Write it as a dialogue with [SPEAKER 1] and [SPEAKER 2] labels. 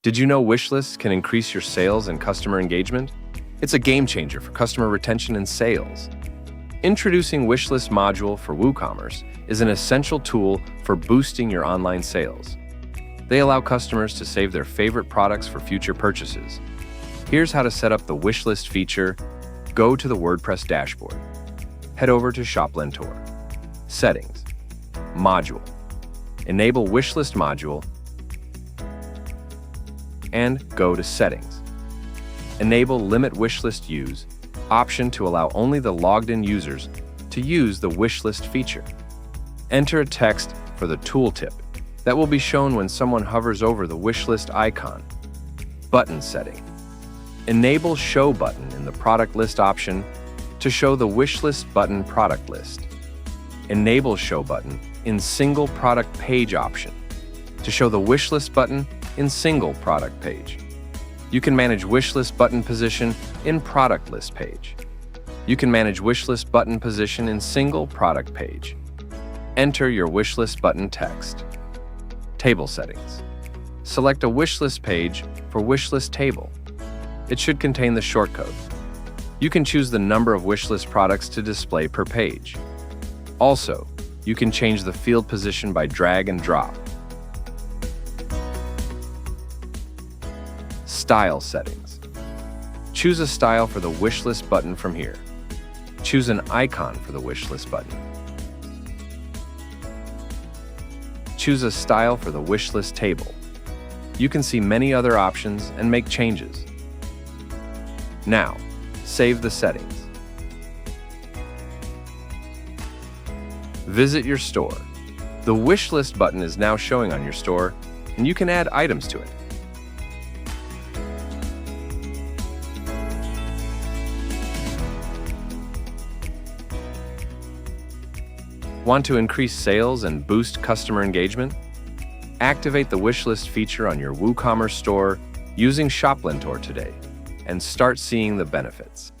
[SPEAKER 1] Did you know Wishlists can increase your sales and customer engagement? It's a game changer for customer retention and sales. Introducing Wishlist module for WooCommerce is an essential tool for boosting your online sales. They allow customers to save their favorite products for future purchases. Here's how to set up the Wishlist feature. Go to the WordPress dashboard. Head over to ShopLentor. Settings. Module. Enable Wishlist module and go to Settings. Enable Limit Wishlist Use option to allow only the logged-in users to use the Wishlist feature. Enter a text for the tooltip that will be shown when someone hovers over the Wishlist icon. Button setting. Enable Show Button in the Product List option to show the Wishlist button product list. Enable Show Button in Single Product Page option to show the Wishlist button in Single Product Page. You can manage Wishlist button position in Product List page. You can manage Wishlist button position in Single Product Page. Enter your Wishlist button text. Table settings. Select a Wishlist page for Wishlist table. It should contain the shortcode. You can choose the number of Wishlist products to display per page. Also, you can change the field position by drag and drop. Style settings. Choose a style for the Wishlist button from here. Choose an icon for the Wishlist button. Choose a style for the Wishlist table. You can see many other options and make changes. Now, save the settings. Visit your store. The Wishlist button is now showing on your store, and you can add items to it. Want to increase sales and boost customer engagement? Activate the Wishlist feature on your WooCommerce store using ShopLentor today and start seeing the benefits.